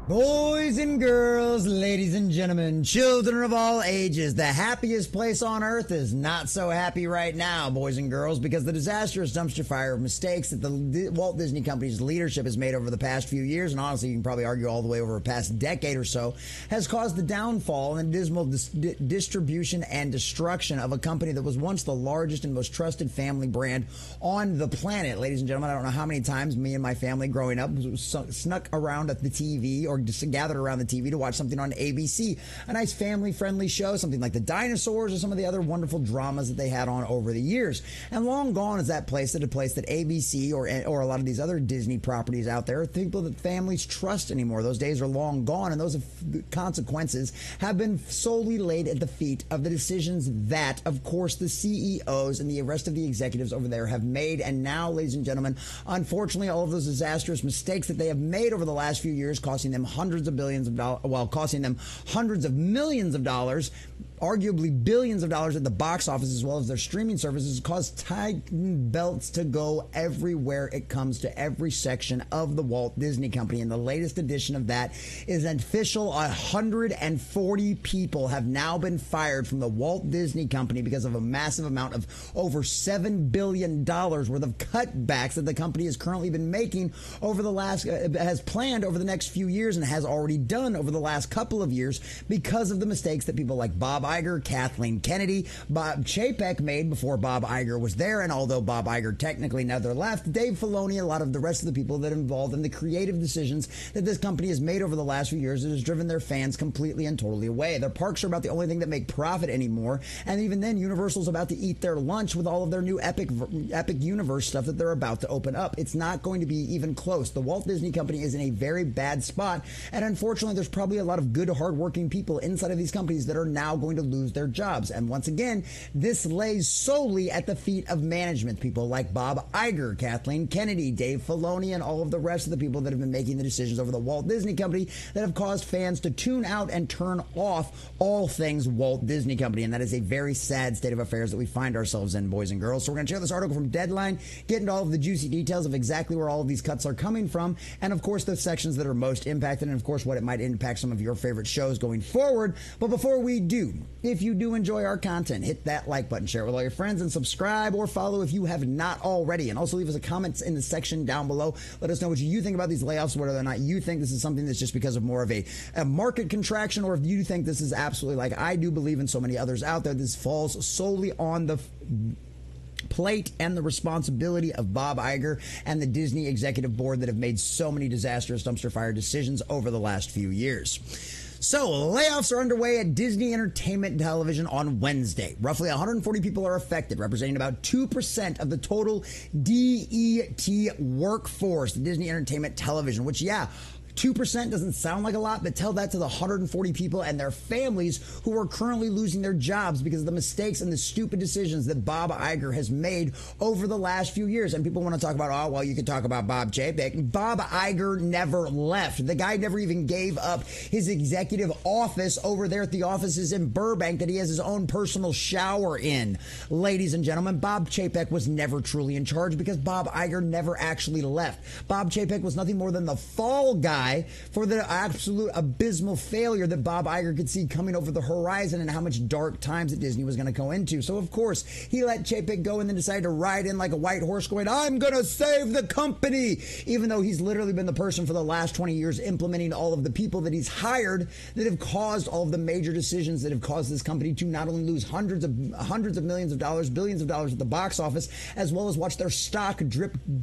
Boys and girls, ladies and gentlemen, children of all ages, the happiest place on earth is not so happy right now, boys and girls, because the disastrous dumpster fire of mistakes that the Walt Disney Company's leadership has made over the past few years, and honestly, you can probably argue all the way over the past decade or so, has caused the downfall and dismal distribution and destruction of a company that was once the largest and most trusted family brand on the planet. Ladies and gentlemen, I don't know how many times me and my family growing up snuck around at the TV or just gathered around the TV to watch something on ABC, a nice family-friendly show, something like the Dinosaurs or some of the other wonderful dramas that they had on over the years. And long gone is that place that ABC or a lot of these other Disney properties out there are people that families trust anymore. Those days are long gone, and those consequences have been solely laid at the feet of the decisions that, of course, the CEOs and the rest of the executives over there have made. And now, ladies and gentlemen, unfortunately, all of those disastrous mistakes that they have made over the last few years, costing them hundreds of billions of dollars, while costing them hundreds of millions of dollars, arguably billions of dollars at the box office, as well as their streaming services, cause tighten belts to go everywhere it comes to every section of the Walt Disney Company. And the latest edition of that is an official 140 people have now been fired from the Walt Disney Company because of a massive amount of over $7 billion worth of cutbacks that the company has currently been making over the last, has planned over the next few years and has already done over the last couple of years because of the mistakes that people like Bob Iger, Kathleen Kennedy, Bob Chapek made before Bob Iger was there. And although Bob Iger technically never left, Dave Filoni, a lot of the rest of the people that are involved in the creative decisions that this company has made over the last few years, it has driven their fans completely and totally away. Their parks are about the only thing that make profit anymore. And even then, Universal's about to eat their lunch with all of their new Epic Universe stuff that they're about to open up. It's not going to be even close. The Walt Disney Company is in a very bad spot. And unfortunately, there's probably a lot of good, hardworking people inside of these companies that are now going to lose their jobs. And once again, this lays solely at the feet of management, people like Bob Iger, Kathleen Kennedy, Dave Filoni, and all of the rest of the people that have been making the decisions over the Walt Disney Company that have caused fans to tune out and turn off all things Walt Disney Company. And that is a very sad state of affairs that we find ourselves in, boys and girls. So we're going to check out this article from Deadline, get into all of the juicy details of exactly where all of these cuts are coming from, and of course the sections that are most impacted, and of course what it might impact some of your favorite shows going forward. But before we do, if you do enjoy our content, hit that like button, share it with all your friends, and subscribe or follow if you have not already. And also leave us a comment in the section down below. Let us know what you think about these layoffs, whether or not you think this is something that's just because of more of a market contraction, or if you think this is absolutely, like I do believe and so many others out there, this falls solely on the plate and the responsibility of Bob Iger and the Disney executive board that have made so many disastrous dumpster fire decisions over the last few years. So, layoffs are underway at Disney Entertainment Television on Wednesday. Roughly 140 people are affected, representing about 2% of the total DET workforce, the Disney Entertainment Television, which, 2% doesn't sound like a lot, but tell that to the 140 people and their families who are currently losing their jobs because of the mistakes and the stupid decisions that Bob Iger has made over the last few years. And people want to talk about, oh, well, you could talk about Bob Chapek. Bob Iger never left. The guy never even gave up his executive office over there at the offices in Burbank that he has his own personal shower in. Ladies and gentlemen, Bob Chapek was never truly in charge because Bob Iger never actually left. Bob Chapek was nothing more than the fall guy for the absolute abysmal failure that Bob Iger could see coming over the horizon and how much dark times that Disney was going to go into. So, of course, he let Chapek go and then decided to ride in like a white horse going, I'm going to save the company, even though he's literally been the person for the last 20 years implementing all of the people that he's hired that have caused all of the major decisions that have caused this company to not only lose hundreds of millions of dollars, billions of dollars at the box office, as well as watch their stock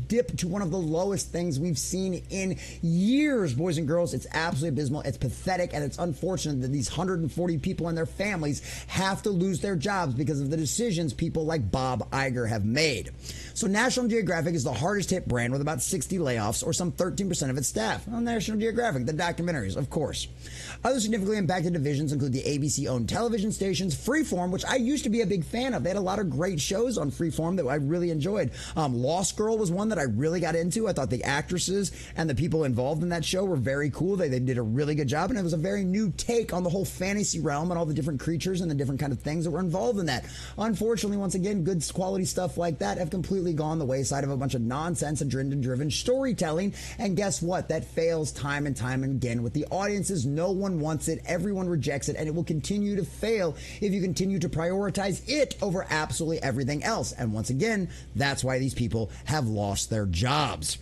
dip to one of the lowest things we've seen in years, boys and girls. It's absolutely abysmal. It's pathetic, and it's unfortunate that these 140 people and their families have to lose their jobs because of the decisions people like Bob Iger have made. So National Geographic is the hardest hit brand with about 60 layoffs, or some 13% of its staff. Well, National Geographic, the documentaries, of course. Other significantly impacted divisions include the ABC-owned television stations, Freeform, which I used to be a big fan of. They had a lot of great shows on Freeform that I really enjoyed. Lost Girl was one that I really got into. I thought the actresses and the people involved in that show were very cool. They did a really good job, and it was a very new take on the whole fantasy realm and all the different creatures and the different kind of things that were involved in that. Unfortunately, once again, good quality stuff like that have completely gone the wayside of a bunch of nonsense and agenda-driven storytelling. And guess what? That fails time and time again with the audiences. No one wants it. Everyone rejects it, and it will continue to fail if you continue to prioritize it over absolutely everything else. And once again, that's why these people have lost their jobs.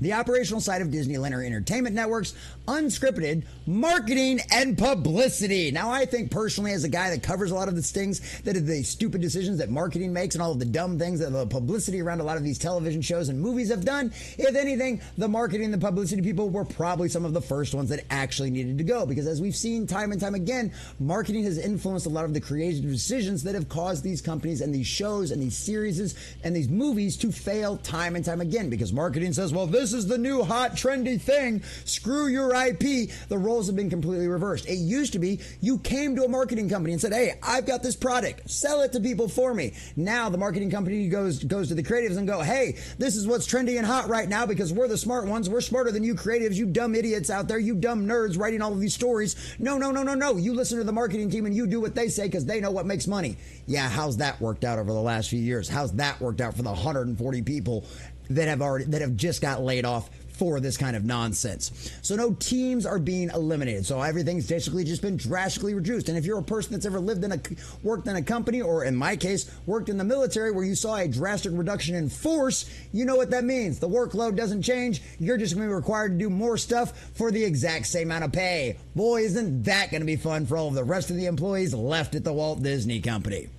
The operational side of Disney Linear Entertainment Networks, unscripted marketing and publicity. Now, I think personally, as a guy that covers a lot of the things that are the stupid decisions that marketing makes and all of the dumb things that the publicity around a lot of these television shows and movies have done, if anything, the marketing and the publicity people were probably some of the first ones that actually needed to go. Because as we've seen time and time again, marketing has influenced a lot of the creative decisions that have caused these companies and these shows and these series and these movies to fail time and time again. Because marketing says, well, this is the new hot trendy thing. Screw your IP. The roles have been completely reversed. It used to be you came to a marketing company and said, hey, I've got this product. Sell it to people for me. Now the marketing company goes to the creatives and go, hey, this is what's trendy and hot right now because we're the smart ones. We're smarter than you creatives, you dumb idiots out there, you dumb nerds writing all of these stories. No. You listen to the marketing team and you do what they say because they know what makes money. Yeah, how's that worked out over the last few years? How's that worked out for the 140 people that have just got laid off for this kind of nonsense? So no teams are being eliminated. So everything's basically just been drastically reduced. And if you're a person that's ever worked in a company, or in my case, worked in the military where you saw a drastic reduction in force, you know what that means. The workload doesn't change. You're just going to be required to do more stuff for the exact same amount of pay. Boy, isn't that going to be fun for all of the rest of the employees left at the Walt Disney Company.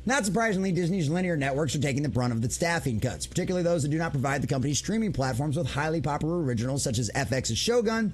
Not surprisingly, Disney's linear networks are taking the brunt of the staffing cuts, particularly those that do not provide the company's streaming platforms with highly popular originals such as FX's Shogun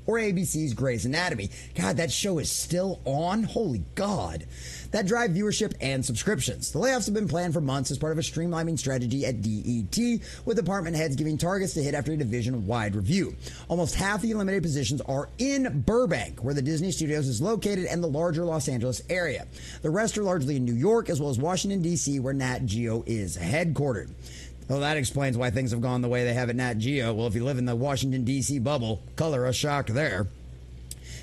or ABC's Grey's Anatomy. God, that show is still on? Holy God. That drive viewership and subscriptions. The layoffs have been planned for months as part of a streamlining strategy at DET, with department heads giving targets to hit after a division-wide review. Almost half the eliminated positions are in Burbank, where the Disney Studios is located, and the larger Los Angeles area. The rest are largely in New York, as well as Washington, D.C., where Nat Geo is headquartered. Well, that explains why things have gone the way they have at Nat Geo. Well, if you live in the Washington, D.C. bubble, color us shocked there.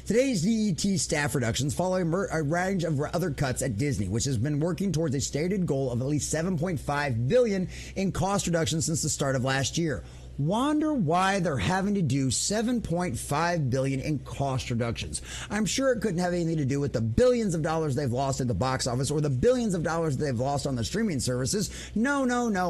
Today's DET staff reductions follow a range of other cuts at Disney, which has been working towards a stated goal of at least $7.5 billion in cost reductions since the start of last year. Wonder why they're having to do $7.5 billion in cost reductions. I'm sure it couldn't have anything to do with the billions of dollars they've lost at the box office or the billions of dollars they've lost on the streaming services. No.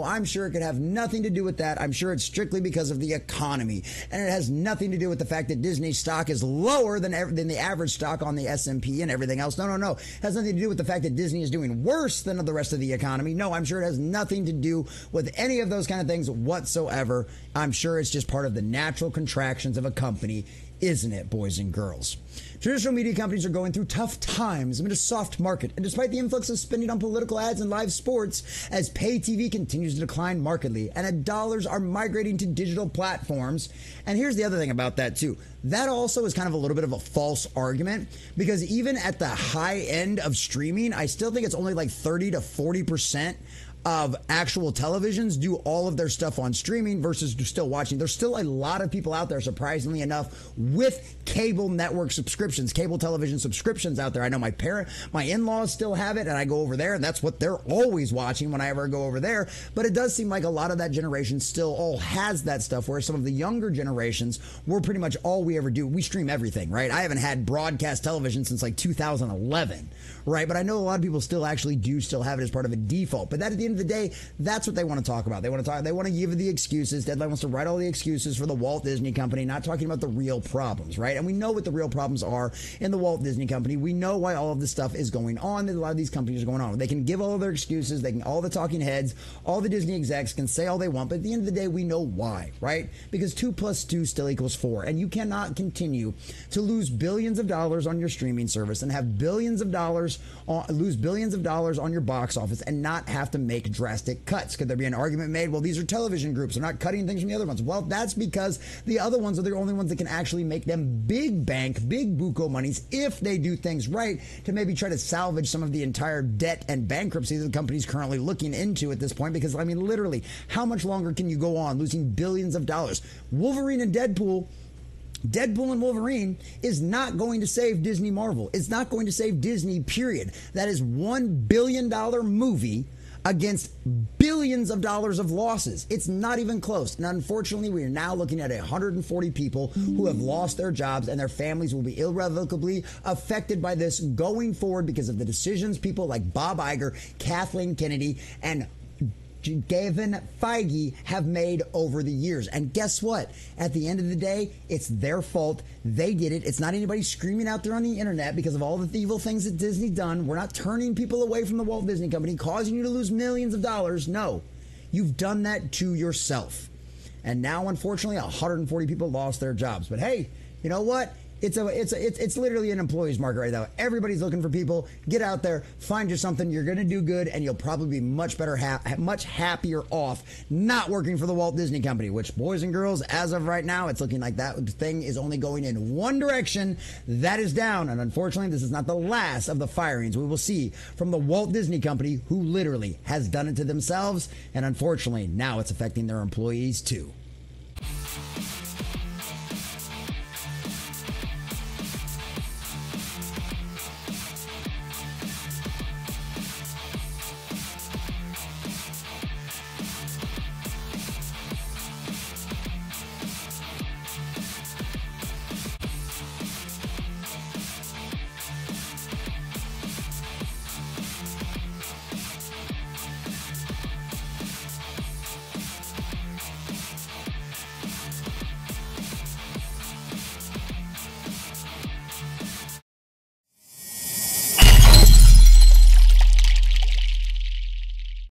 I'm sure it could have nothing to do with that. I'm sure it's strictly because of the economy. And it has nothing to do with the fact that Disney's stock is lower than the average stock on the S&P and everything else. No. It has nothing to do with the fact that Disney is doing worse than the rest of the economy. No, I'm sure it has nothing to do with any of those kind of things whatsoever. I'm sure it's just part of the natural contractions of a company, isn't it, boys and girls? Traditional media companies are going through tough times amid a soft market, and despite the influx of spending on political ads and live sports, as pay TV continues to decline markedly, and dollars are migrating to digital platforms. And here's the other thing about that, too. That also is kind of a little bit of a false argument, because even at the high end of streaming, I still think it's only like 30 to 40% of actual televisions do all of their stuff on streaming versus still watching. There's still a lot of people out there, surprisingly enough, with cable network subscriptions, cable television subscriptions out there. I know my in-laws still have it, and I go over there, and that's what they're always watching when I ever go over there. But it does seem like a lot of that generation still all has that stuff, where some of the younger generations, we're pretty much all we ever do. We stream everything, right? I haven't had broadcast television since like 2011, right? But I know a lot of people still have it as part of a default. But that, at the end of the day, that's what they want to talk about. They want to give the excuses. Deadline wants to write all the excuses for the Walt Disney Company, not talking about the real problems, right? And we know what the real problems are in the Walt Disney Company. We know why all of this stuff is going on, that a lot of these companies are going on. They can give all of their excuses. All the talking heads, all the Disney execs can say all they want, but at the end of the day, we know why, right? Because 2 plus 2 still equals 4, and you cannot continue to lose billions of dollars on your streaming service and have lose billions of dollars on your box office and not have to make drastic cuts. Could there be an argument made, well, these are television groups, they're not cutting things from the other ones? Well, that's because the other ones are the only ones that can actually make them big buco monies if they do things right, to maybe try to salvage some of the entire debt and bankruptcy that the company's currently looking into at this point. Because, I mean, literally, how much longer can you go on losing billions of dollars? Wolverine and Deadpool Deadpool and Wolverine is not going to save Disney Marvel. It's not going to save Disney, period. That is $1 billion movie against billions of dollars of losses. It's not even close. And unfortunately, we are now looking at 140 people who have lost their jobs, and their families will be irrevocably affected by this going forward because of the decisions people like Bob Iger, Kathleen Kennedy, and Kevin Feige have made over the years. And guess what? At the end of the day, it's their fault. They did it. It's not anybody screaming out there on the internet because of all the evil things that Disney done. We're not turning people away from the Walt Disney Company, causing you to lose millions of dollars. No, you've done that to yourself. And now, unfortunately, 140 people lost their jobs. But hey, you know what? It's literally an employee's market right now. Everybody's looking for people. Get out there, find you something. You're going to do good, and you'll probably be much better, much happier off not working for the Walt Disney Company. Which, boys and girls, as of right now, it's looking like that thing is only going in one direction. That is down. And unfortunately, this is not the last of the firings we will see from the Walt Disney Company, who literally has done it to themselves. And unfortunately, now it's affecting their employees too.